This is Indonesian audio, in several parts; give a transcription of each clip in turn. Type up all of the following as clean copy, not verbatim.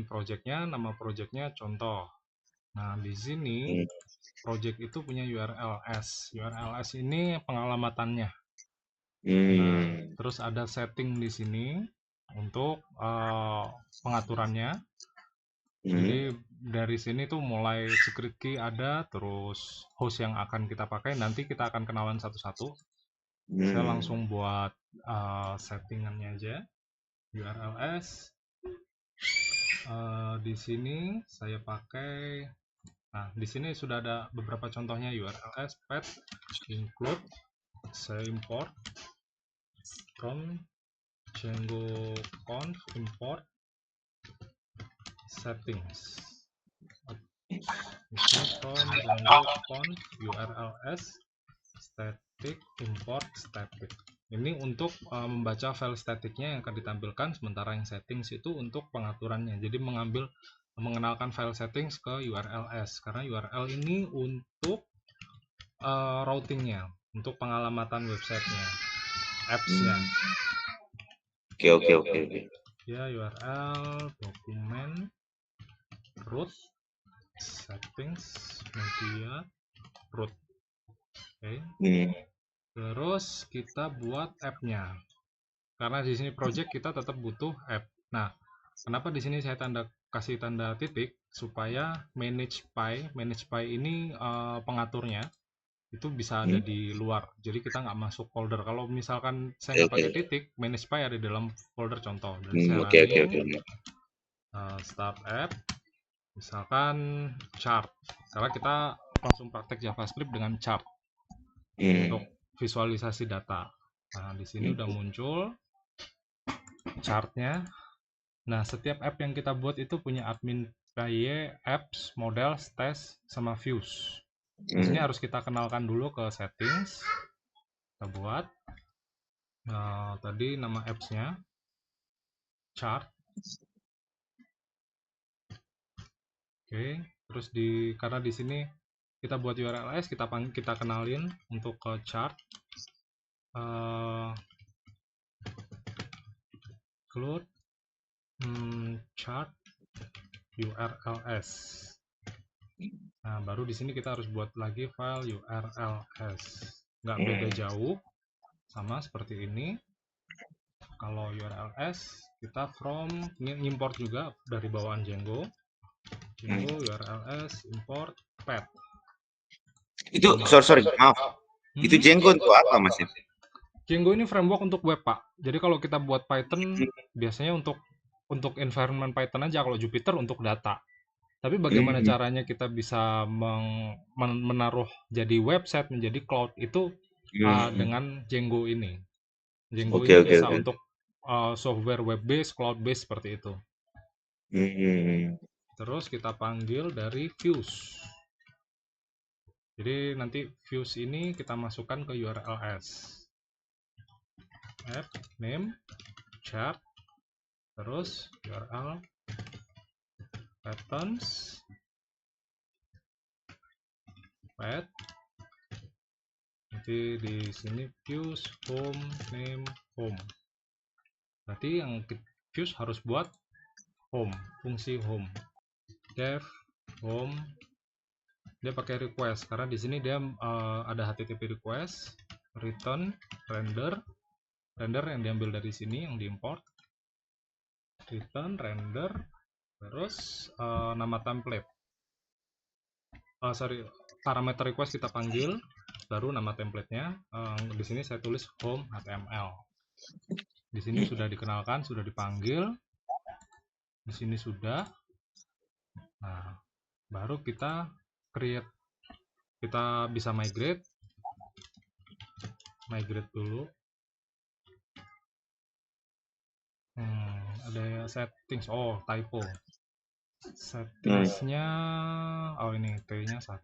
projectnya, nama projectnya contoh. Nah, di sini project itu punya URLs. URLs ini pengalamannya. Nah, terus ada setting di sini untuk pengaturannya. Jadi dari sini tuh mulai secret key ada, terus host yang akan kita pakai, nanti kita akan kenalan satu-satu. Saya langsung buat settingannya aja. URLs. Di sini saya pakai, nah di sini sudah ada beberapa contohnya. URLs pet include, saya import from Django conf import settings. Ini from Django conf URLs static import static. Ini untuk membaca file statiknya yang akan ditampilkan, sementara yang settings itu untuk pengaturannya. Jadi mengenalkan file settings ke URLs, karena URL ini untuk routingnya, untuk pengalamatan websitenya, apps-nya. Oke. Ya, URL, dokumen, root, settings, media, root. Oke. Terus kita buat app-nya. Karena di sini project kita tetap butuh app. Nah, kenapa di sini saya kasih tanda titik supaya manage file ini pengaturnya itu bisa ada di luar. Jadi kita nggak masuk folder. Kalau misalkan saya nggak pakai titik, manage file ada di dalam folder contoh. Dan saya running start app, misalkan chart. Karena kita langsung praktek JavaScript dengan chart untuk visualisasi data. Nah, di sini udah muncul chartnya. Nah, setiap app yang kita buat itu punya admin PY, apps, model, test, sama views. Di sini harus kita kenalkan dulu ke settings. Kita buat tadi nama apps-nya chart. Oke, terus karena di sini kita buat URLs, kita kenalin untuk ke chart. Include chart URLs. Nah, baru di sini kita harus buat lagi file URLs. Nggak beda jauh, sama seperti ini. Kalau URLs kita from import juga dari bawaan Django URLs import pet. Itu sorry maaf. Itu Django untuk apa Mas? Django ini framework untuk web, Pak. Jadi kalau kita buat Python biasanya untuk environment Python aja, kalau Jupyter untuk data. Tapi bagaimana caranya kita bisa menaruh jadi website, menjadi cloud itu dengan Django ini. Django ini bisa untuk software web based, cloud based seperti itu. Terus kita panggil dari views. Jadi nanti views ini kita masukkan ke URLs. App name chart, terus URL patterns pet. Nanti di sini views home name home. Berarti yang views harus buat home, fungsi home. Dev home, dia pakai request karena di sini dia ada HTTP request, return, render yang diambil dari sini, yang diimport, return, render, terus nama template. Parameter request kita panggil, baru nama templatenya. Di sini saya tulis home HTML. Di sini sudah dikenalkan, sudah dipanggil. Di sini sudah. Nah, baru kita create. Kita bisa migrate dulu. Ada settings, typo. Settingsnya, ini T-nya 1.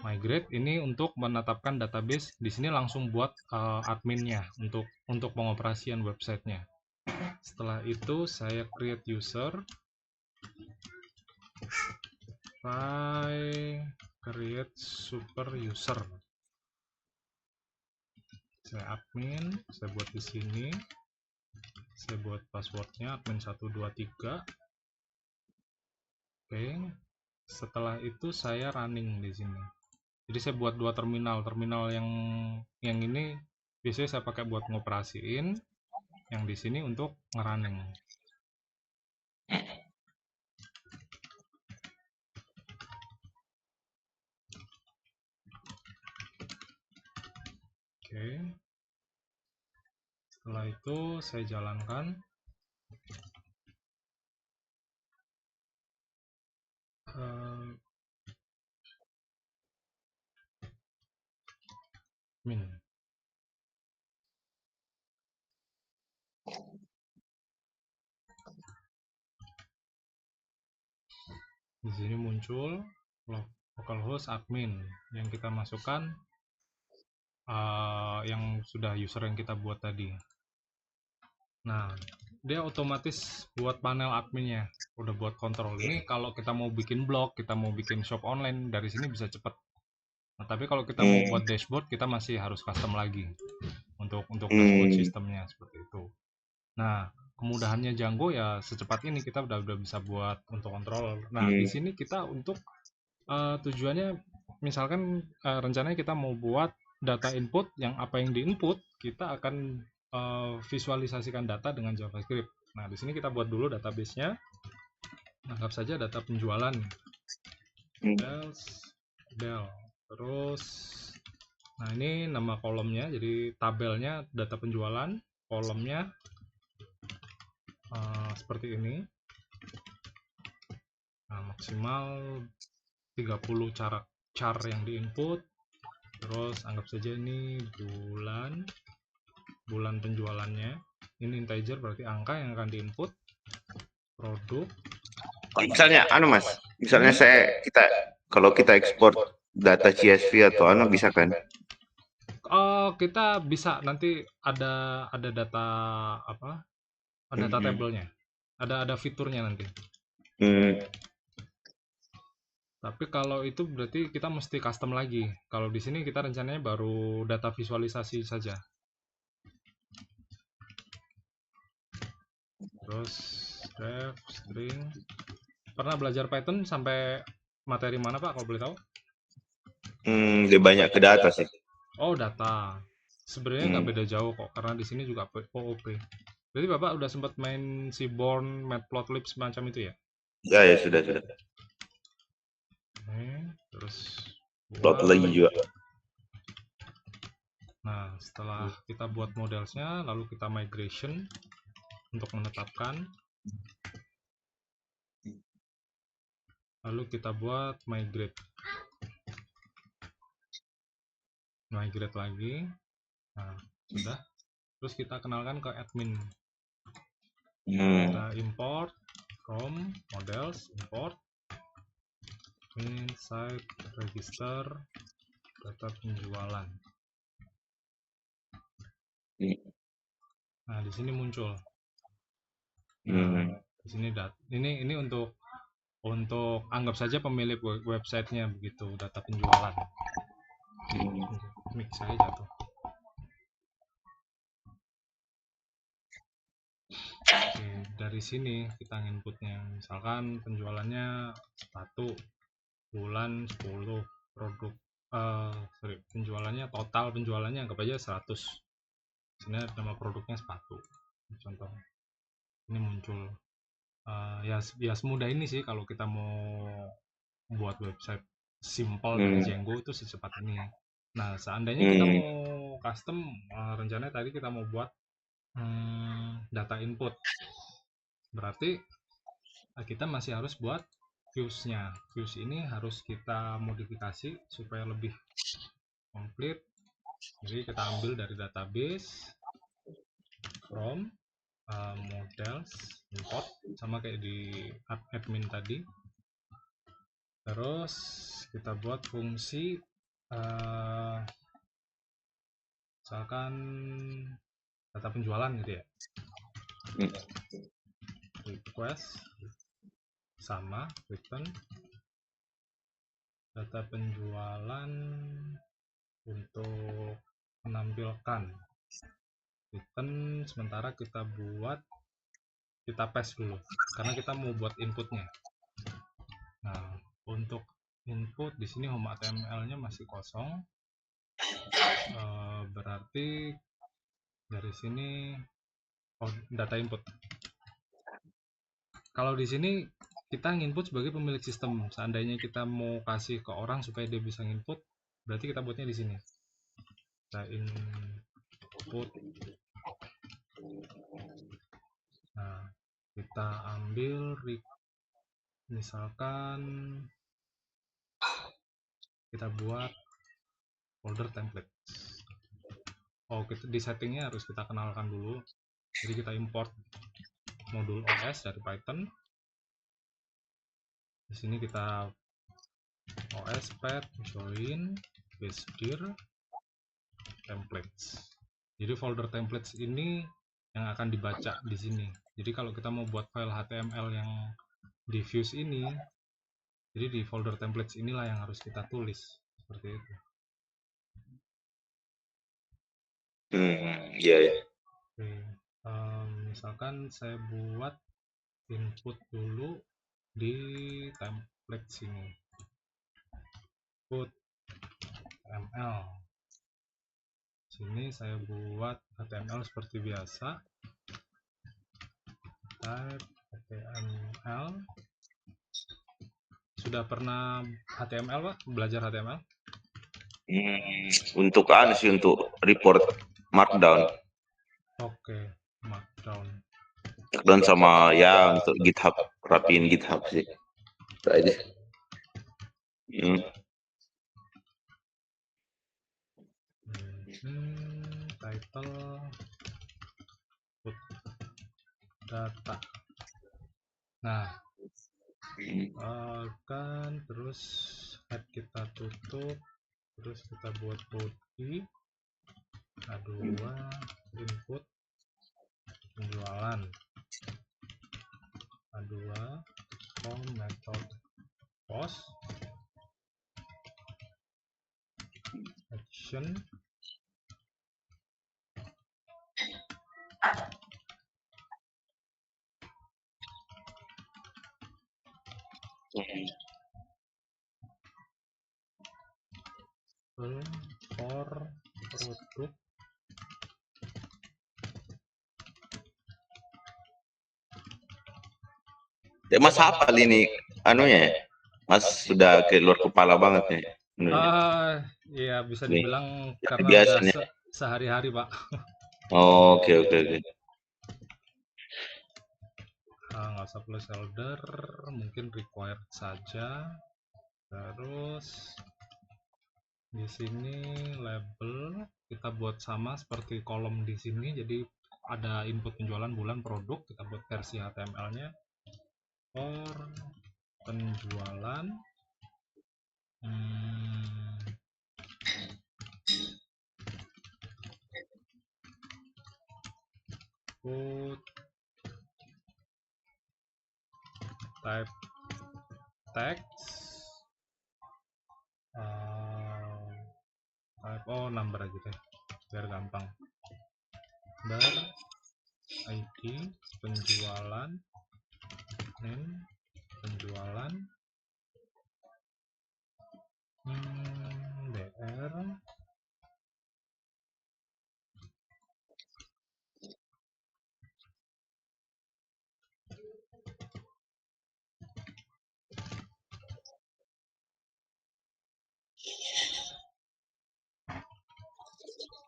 Migrate ini untuk menetapkan database. Di sini langsung buat adminnya untuk pengoperasian websitenya. Setelah itu saya create user, create super user. Saya admin, saya buat di sini. saya buat passwordnya admin123. Oke, setelah itu saya running di sini. Jadi saya buat dua terminal yang ini biasanya saya pakai buat ngoperasiin, yang di sini untuk ngerunning. Oke, setelah itu saya jalankan. Min. Di sini muncul localhost admin yang kita masukkan yang sudah user yang kita buat tadi. Nah, dia otomatis buat panel adminnya, udah buat kontrol. Ini kalau kita mau bikin blog, kita mau bikin shop online, dari sini bisa cepet. Nah, tapi kalau kita mau buat dashboard, kita masih harus custom lagi untuk dashboard sistemnya seperti itu. Nah, kemudahannya Django ya secepat ini kita udah bisa buat untuk kontrol. Nah, di sini kita untuk tujuannya misalkan rencananya kita mau buat data input, yang apa yang diinput kita akan visualisasikan data dengan JavaScript. Nah, di sini kita buat dulu database-nya. Anggap saja data penjualan. Del. Terus nah, ini nama kolomnya, jadi tabelnya data penjualan, kolomnya seperti ini. Nah, maksimal 30 char yang diinput. Terus anggap saja ini bulan penjualannya. Ini integer berarti angka yang akan diinput. Produk. Misalnya Mas, misalnya kalau kita ekspor data CSV atau bisa kan? Kita bisa nanti ada data apa? Data tabelnya. Ada fiturnya nanti. Tapi kalau itu berarti kita mesti custom lagi. Kalau di sini kita rencananya baru data visualisasi saja. Terus ref string. Pernah belajar Python sampai materi mana Pak kalau boleh tahu? Lebih banyak ke data sih. Oh, data. Sebenarnya nggak beda jauh kok, karena di sini juga OOP. Berarti Bapak udah sempat main si Born, Matplotlib semacam itu ya? Ya sudah. Terus Plotly juga. Nah, setelah kita buat modelsnya, lalu kita migration untuk menetapkan. Lalu kita buat migrate lagi. Nah, sudah. Terus kita kenalkan ke admin. Kita import from models, import inside register data penjualan. Nah, di sini muncul. Di sini ini untuk anggap saja pemilik websitenya begitu, data penjualan. Mic saya jatuh. Oke, dari sini kita inputnya, misalkan penjualannya sepatu bulan 10, produk penjualannya, total penjualannya anggap aja 100. Sini nama produknya sepatu contoh. Ini muncul ya semudah ini sih kalau kita mau buat website simple dari Django itu secepat ini. Nah, seandainya kita mau custom, rencananya tadi kita mau buat data input, berarti kita masih harus buat views-nya. Views ini harus kita modifikasi supaya lebih komplit. Jadi kita ambil dari database from models, import sama kayak di admin tadi. Terus kita buat fungsi misalkan data penjualan gitu ya. Request sama return data penjualan untuk menampilkan return, sementara kita buat kita paste dulu karena kita mau buat inputnya. Nah, untuk input di sini home HTML-nya masih kosong, berarti dari sini data input. Kalau di sini kita nginput sebagai pemilik sistem, seandainya kita mau kasih ke orang supaya dia bisa nginput, berarti kita buatnya di sini. Kita input. Nah, kita ambil misalkan kita buat folder template. Di settingnya harus kita kenalkan dulu. Jadi kita import modul OS dari Python. Di sini kita OS path join base.dir templates. Jadi folder templates ini yang akan dibaca di sini. Jadi kalau kita mau buat file HTML yang di views ini, jadi di folder templates inilah yang harus kita tulis seperti itu. Iya. Oke, misalkan saya buat input dulu di template sini, input HTML. Sini saya buat HTML seperti biasa, type HTML. Sudah pernah HTML Pak? Belajar HTML? Untuk untuk report markdown. Oke, markdown. Dan sama ya untuk GitHub, rapiin GitHub sih. Aja. Title put data. Nah, kan terus head kita tutup, terus kita buat body A2 input penjualan A2 from method post action for produk ya. Mas hafal ini anunya, Mas sudah ke luar kepala banget nih. Iya bisa dibilang nih, karena biasanya. udah sehari-hari Pak. Oke. Nggak usah placeholder, mungkin required saja. Terus di sini label kita buat sama seperti kolom di sini, jadi ada input penjualan bulan produk, kita buat versi HTML-nya for penjualan put type text type number aja deh biar gampang, bar ID penjualan name penjualan BR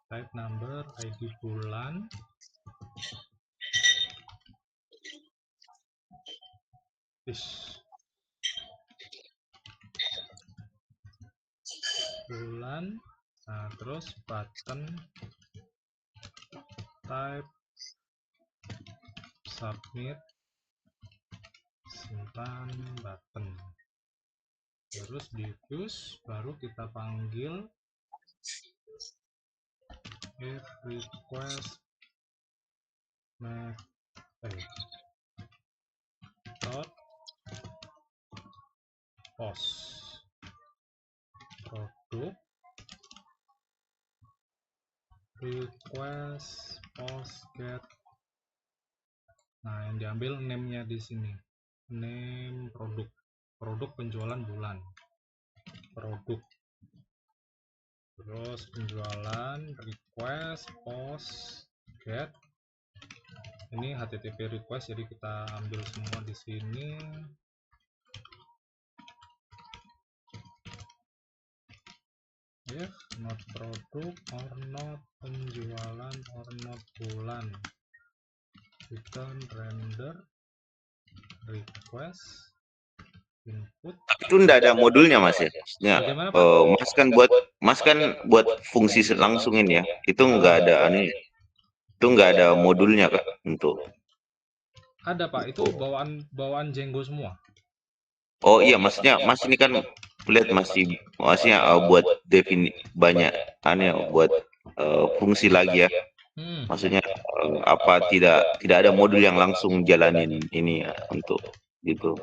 type number ID bulan bulan. Nah terus button type submit simpan button, terus di views baru kita panggil if request method post produk request post get Nah, yang diambil name-nya di sini. Name produk penjualan bulan. Produk. Terus penjualan, request, post, get. Ini HTTP request, jadi kita ambil semua di sini. If not produk or not penjualan or not bulan, return render request input. Tapi itu enggak ada modulnya Mas ya. Maksudnya Bagaimana Pak? Mas kan buat fungsi langsungin ya. Itu enggak ada aneh. Itu enggak ada modulnya kah untuk Ada Pak, itu bawaan Django semua. Oh iya, maksudnya Mas ini kan lihat masih buat banyak aneh buat fungsi lagi ya. Maksudnya apa tidak ada modul yang langsung jalanin ini ya untuk gitu.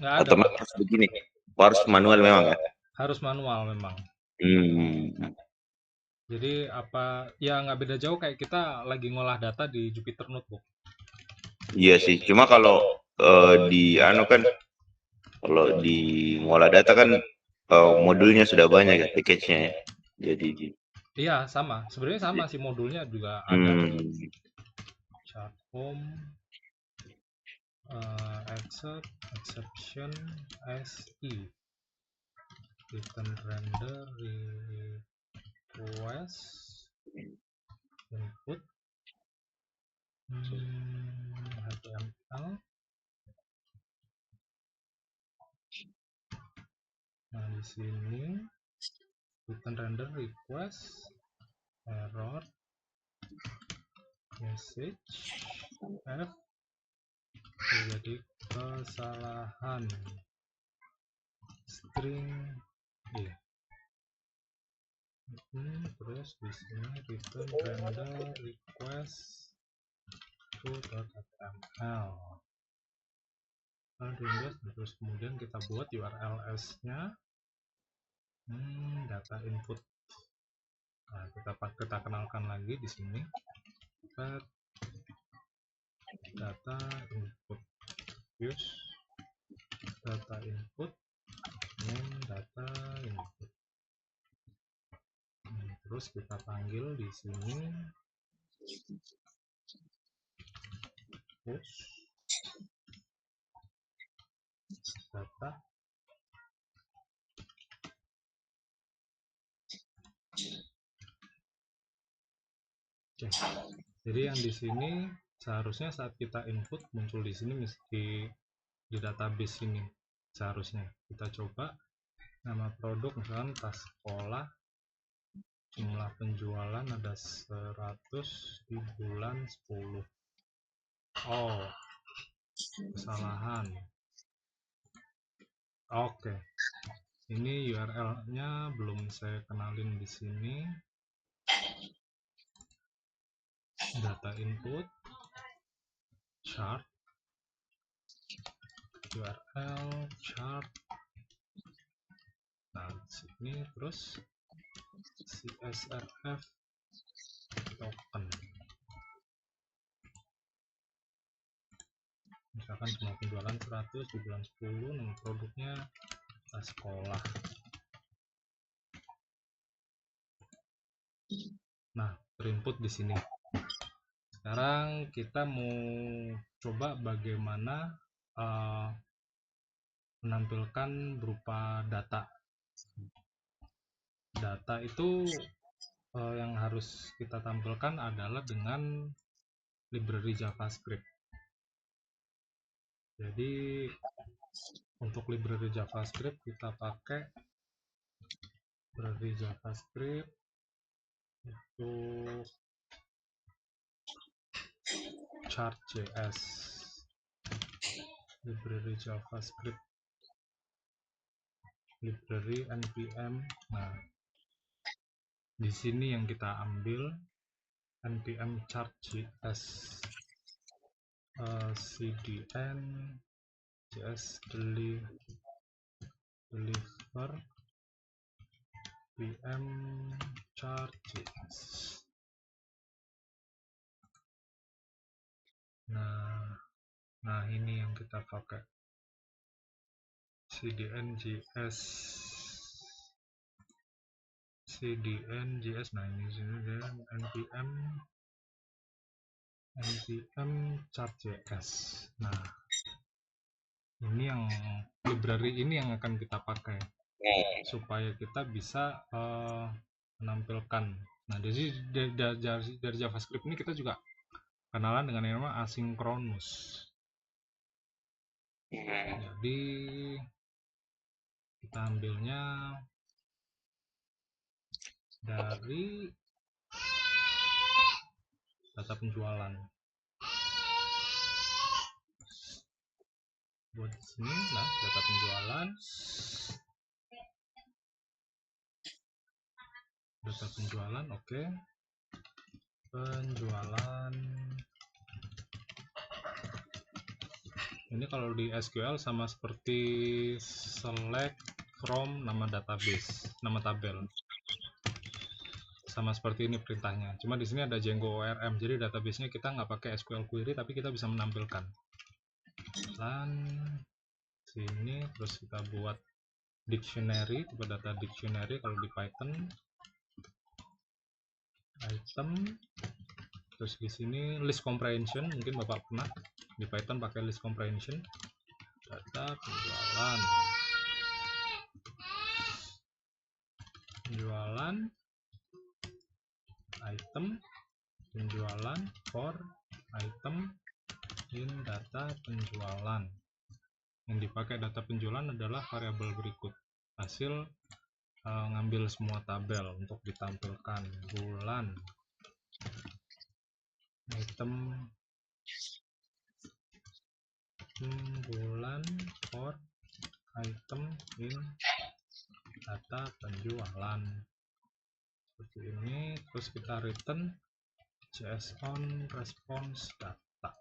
Nggak ada Atau Pak, harus begini, harus manual memang ya. harus manual memang. Hmm. Jadi apa ya, nggak beda jauh kayak kita lagi ngolah data di Jupyter Notebook. Iya sih. Cuma kalau di kan kalau di ngolah data kan modulnya sudah banyak ya, package-nya ya. Jadi Iya sama, sebenarnya sama sih, modulnya juga ada. hmm. Chart home, accept, exception, SE, return render request input, HTML. Nah di sini return render request error message F, jadi kesalahan string D. Terus di sini return render request to.html. Terus kemudian kita buat URLs-nya, data input. Nah, kita kenalkan lagi di sini. Data input, use data input, name data input. Terus kita panggil di sini push data. Oke. Jadi yang di sini seharusnya saat kita input muncul di sini, mesti di database ini seharusnya. Kita coba nama produk misalkan tas sekolah, jumlah penjualan ada 100 di bulan 10. Oh, kesalahan. Oke. Ini URL-nya belum saya kenalin di sini. Data input, chart, URL, chart. Nah, sini terus CSRF token. Misalkan jumlah penjualan 100 di bulan 10, nama produknya tas sekolah. Nah, terinput di sini. Sekarang kita mau coba bagaimana menampilkan berupa data. Data itu yang harus kita tampilkan adalah dengan library JavaScript. Jadi untuk library JavaScript kita pakai library JavaScript itu chart.js, library JavaScript, library npm. Nah, di sini yang kita ambil npm chart.js, cdn js deliver pm chart.js. Nah, Nah, ini yang kita pakai, CDN.js. Nah ini sini npm chart.js. Nah, ini yang library ini yang akan kita pakai supaya kita bisa menampilkan. Nah, dari JavaScript ini kita juga kenalan dengan yang namanya asynchronous. Jadi kita ambilnya dari data penjualan. Buat sini lah data penjualan. Data penjualan, oke. Penjualan. Ini kalau di SQL sama seperti select from nama database, nama tabel. Sama seperti ini perintahnya. Cuma di sini ada Django ORM, jadi database-nya kita nggak pakai SQL query, tapi kita bisa menampilkan. Dan sini terus kita buat dictionary, tipe data dictionary kalau di Python. Item. Terus di sini list comprehension, mungkin Bapak pernah di Python pakai list comprehension. Data penjualan. Penjualan item, penjualan for item in data penjualan. Yang dipakai data penjualan adalah variabel berikut. Hasil ngambil semua tabel untuk ditampilkan. Bulan, item, bulan for item in data penjualan. Seperti ini. Terus kita return JSON response data,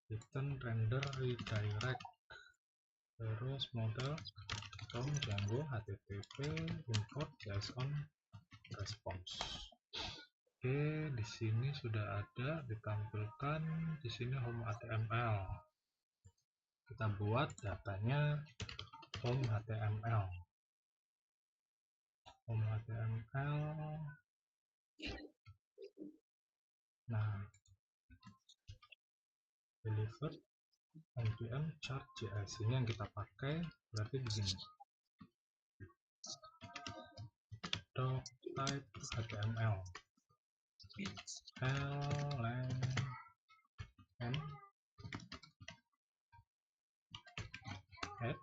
return render redirect, terus model from Django http import JSON response. Oke, di sini sudah ada ditampilkan di sini home HTML. Kita buat datanya home HTML. Home HTML. Nah, delivered npm chart.js ini yang kita pakai, berarti begini. Doc type HTML. ln add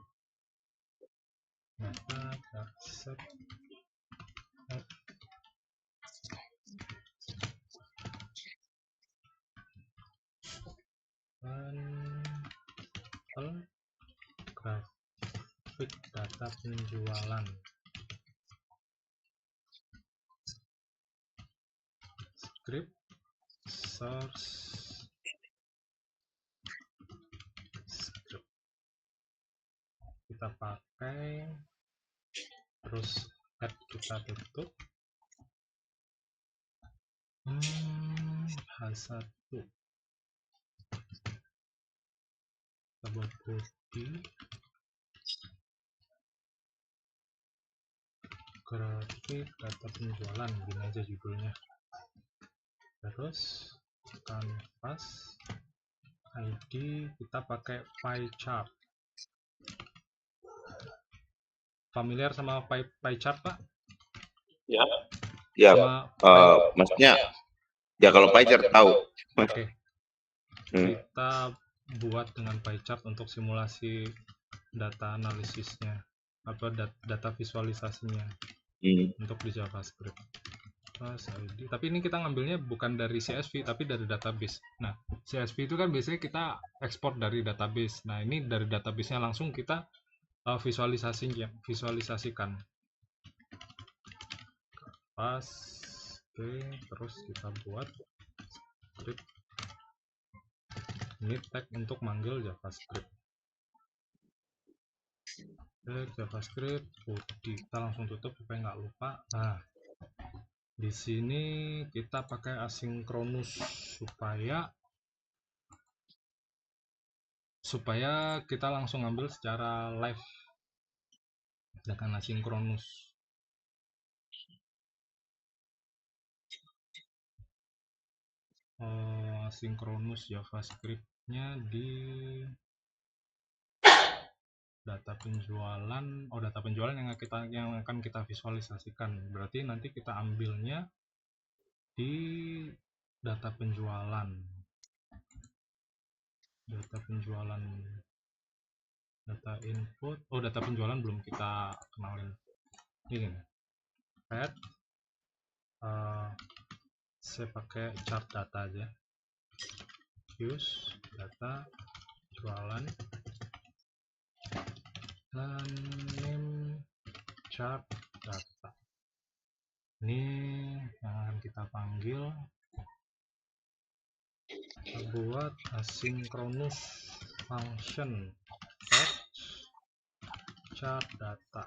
data set add grafik data penjualan, script source script kita pakai, terus add kita tutup. H1 kita buat body grafik data penjualan, gini aja judulnya. Terus canvas ID kita pakai pie chart. Familiar sama pie chart, Pak? Ya. Ya, maksudnya ya kalau pie chart tahu. Oke. Kita buat dengan pie chart untuk simulasi data analisisnya atau data visualisasinya untuk di JavaScript. ID. Tapi ini kita ngambilnya bukan dari CSV tapi dari database. Nah, CSV itu kan biasanya kita ekspor dari database. Nah, ini dari database-nya langsung kita visualisasikan. Pas, oke, terus kita buat script. Ini tag untuk manggil JavaScript. JavaScript body, kita langsung tutup supaya nggak lupa. Nah, di sini kita pakai asynchronous supaya supaya kita langsung ambil secara live dengan asinkronus. Asinkronus JavaScript-nya di data penjualan. Data penjualan yang akan kita visualisasikan. Berarti nanti kita ambilnya di data penjualan. Data input. Data penjualan belum kita kenalin. Ini add. Saya pakai chart data aja. Use data jualan dan name chart data. Ini yang akan kita panggil. Kita buat asynchronous function fetch chart data.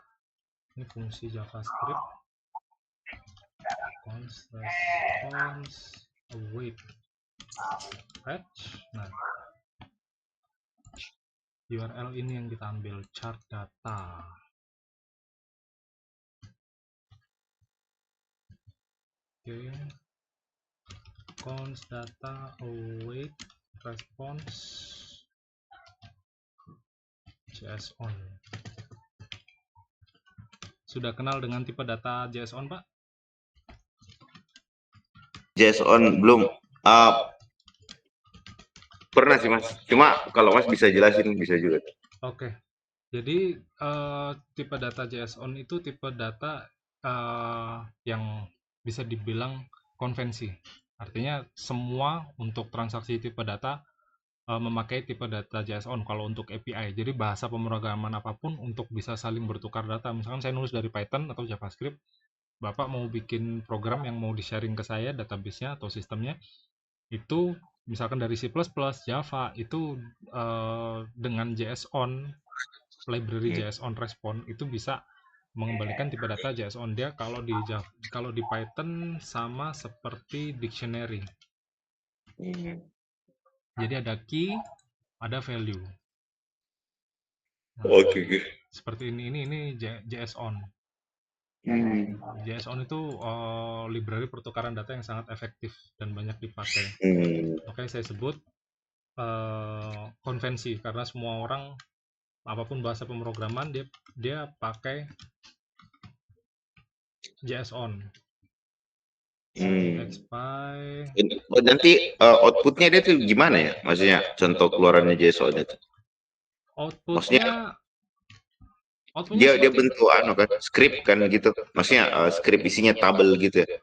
Ini fungsi JavaScript const response await fetch. Nah, URL ini yang kita ambil, chart data. Oke. Const data await response JSON. Sudah kenal dengan tipe data JSON, Pak? JSON belum. Pernah sih, Mas. Cuma kalau Mas bisa jelasin, bisa juga. Oke. Jadi tipe data JSON itu tipe data yang bisa dibilang konvensi. Artinya semua untuk transaksi tipe data memakai tipe data JSON kalau untuk API. Jadi bahasa pemrograman apapun untuk bisa saling bertukar data. Misalkan saya nulis dari Python atau JavaScript, Bapak mau bikin program yang mau di-sharing ke saya database-nya atau sistemnya, itu misalkan dari C++, Java, itu dengan JSON, library JSON respond, itu bisa mengembalikan tipe data JSON dia. Kalau di Python sama seperti dictionary. Jadi ada key, ada value. Nah, seperti ini JSON. JSON itu library pertukaran data yang sangat efektif dan banyak dipakai. Oke, saya sebut konvensi karena semua orang apapun bahasa pemrograman dia pakai JSON. Nanti outputnya dia tuh gimana ya? Maksudnya contoh keluarannya JSON itu. Outputnya dia bentuk kan script kan gitu. Maksudnya script isinya tabel gitu ya.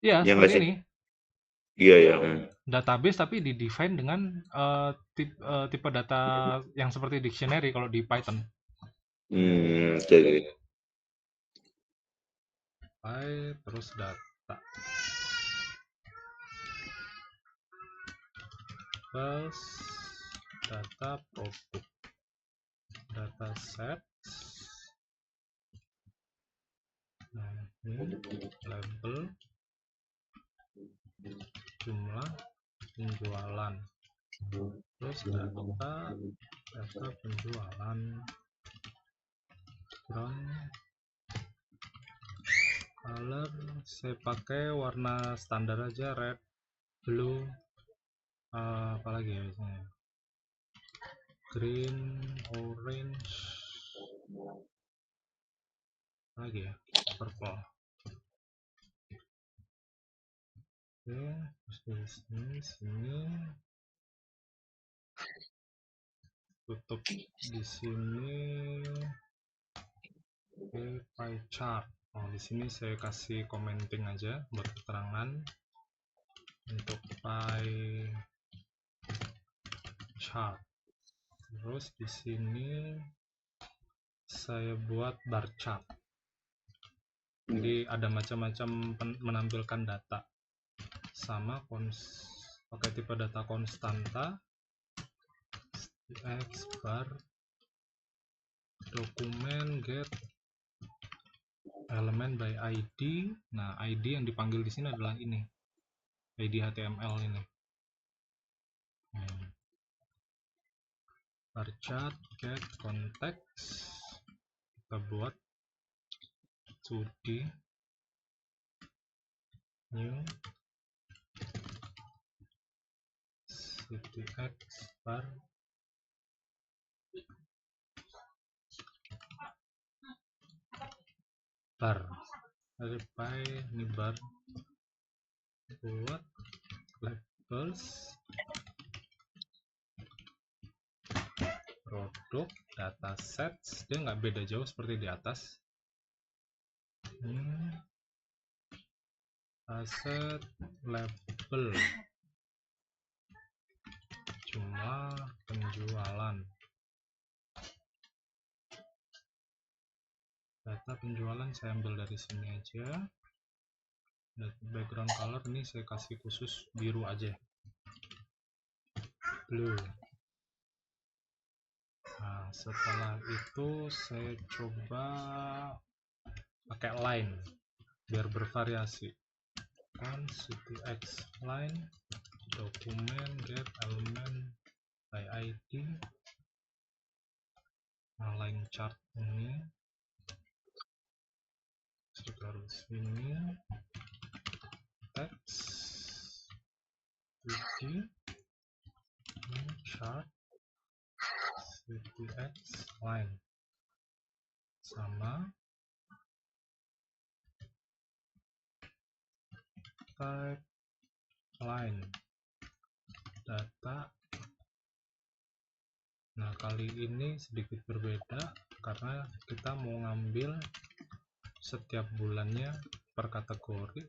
Iya, seperti ini. Iya ya. Database tapi di-define dengan tipe data yang seperti dictionary kalau di Python. Jadi terus data. Plus data produk. Data set. Nah, ini label jumlah penjualan. Terus data penjualan. Color saya pakai warna standar aja, red, blue, apalagi ya biasanya, green, orange, lagi ya, purple. Oke, terus dari sini tutup di sini. Oke, pie chart. Di sini saya kasih commenting aja buat keterangan untuk pie chart. Terus di sini saya buat bar chart. Jadi ada macam-macam menampilkan data. Sama pakai tipe data konstanta. X bar dokumen get elemen by ID. Nah, ID yang dipanggil di sini adalah ini. ID HTML ini. varchar get context, kita buat 2D new ctx bar verify ini bar, buat labels produk datasets, dia nggak beda jauh seperti di atas. Aset label jumlah penjualan, data penjualan saya ambil dari sini aja. Background color ini saya kasih khusus biru aja, blue. Nah, setelah itu saya coba pakai line biar bervariasi. Kan ctx line dokumen get element by id. Nah, line chart ini harus ini text 2D chart ctx line sama type line data. Nah, kali ini sedikit berbeda karena kita mau ngambil setiap bulannya per kategori.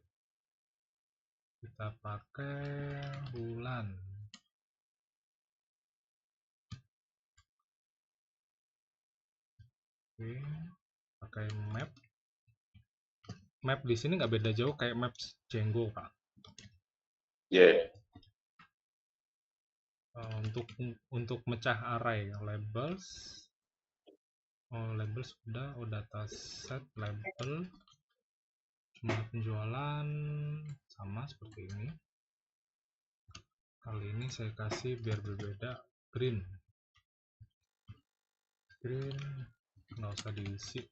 Kita pakai bulan. Oke, pakai map. Map di sini nggak beda jauh kayak map Django, Pak. Yeah. Untuk mecah array labels, label sudah, dataset label jumlah penjualan sama seperti ini. Kali ini saya kasih biar berbeda green nggak usah diisi,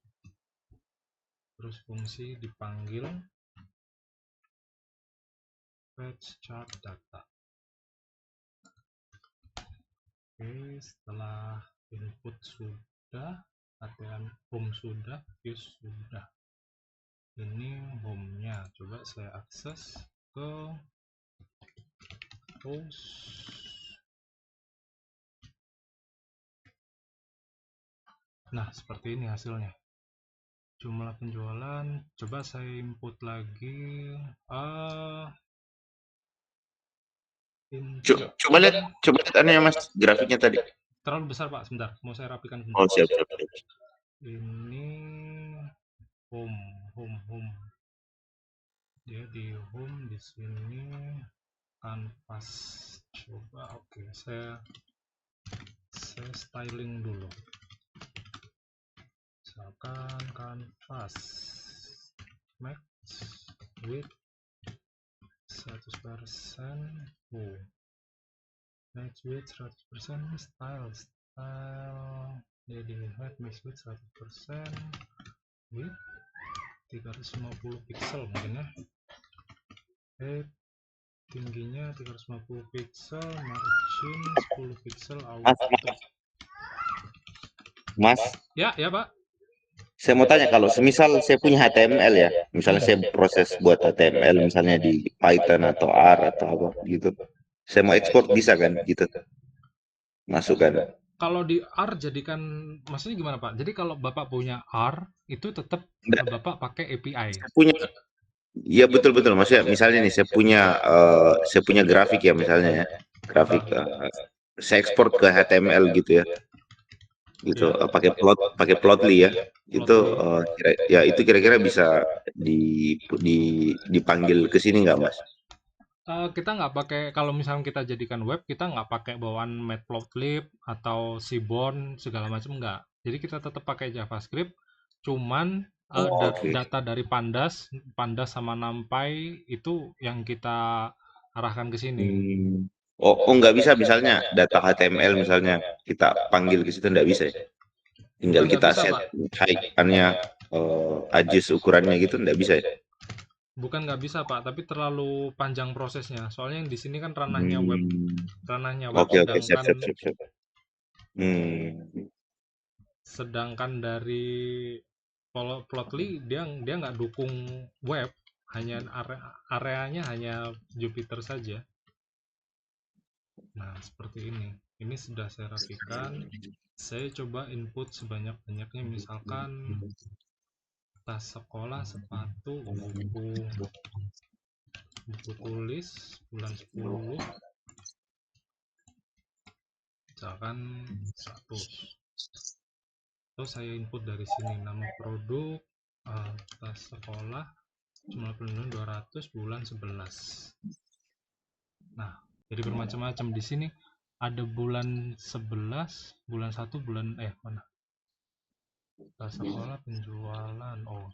terus fungsi dipanggil fetch chart data. Oke, setelah input sudah, ATM home sudah, view sudah. Ini home-nya. Coba saya akses ke host. Nah, seperti ini hasilnya. Jumlah penjualan. Coba saya input lagi. Coba lihat aneh Mas, grafiknya tadi. Terlalu besar, Pak. Sebentar, mau saya rapikan sebentar. Oh, siap. Ini home. Dia di home, di sini kanvas. Coba, oke, saya styling dulu. Misalkan kanvas max width 100%, max width 100%, style jadi height max width 100%, width 350 pixel mungkin ya, height tingginya 350 pixel, margin 10 pixel, auto. Mas, ya Pak, saya mau tanya, kalau semisal saya punya HTML ya, misalnya saya proses buat HTML misalnya di Python atau R atau apa gitu, saya mau ekspor bisa kan gitu, masukkan. Kalau di R jadikan, maksudnya gimana Pak? Jadi kalau Bapak punya R itu tetap Bapak pakai API. Punya, ya betul, maksudnya misalnya nih saya punya grafik ya misalnya ya, grafik saya ekspor ke HTML gitu ya, gitu Ya. pakai Plotly ya, itu ya itu kira-kira bisa dipanggil ke sini nggak Mas? Kita nggak pakai, kalau misalnya kita jadikan web, kita nggak pakai bawaan Matplotlib atau Seaborn segala macam, nggak. Jadi kita tetap pakai JavaScript, cuman Oke. data dari Pandas sama NumPy itu yang kita arahkan ke sini. nggak bisa misalnya data HTML misalnya kita panggil ke situ nggak bisa ya? Tinggal Bukan nggak kita bisa, set Pak. height-nya, adjust ukurannya gitu nggak bisa ya? Bukan nggak bisa, Pak, tapi terlalu panjang prosesnya. Soalnya yang di sini kan ranahnya web, Oke oke, siap siap siap siap. sedangkan dari Plotly dia nggak dukung web, hanya areanya hanya Jupyter saja. Nah, seperti ini. Ini sudah saya rapikan. Saya coba input sebanyak-banyaknya, misalkan tas sekolah, sepatu, buku tulis bulan 10, misalkan 100. Terus saya input dari sini nama produk, tas sekolah, jumlah penjualan 200, bulan 11. Nah, jadi bermacam-macam di sini. Ada bulan 11, bulan 1, bulan mana? Tas sekolah penjualan. Oh,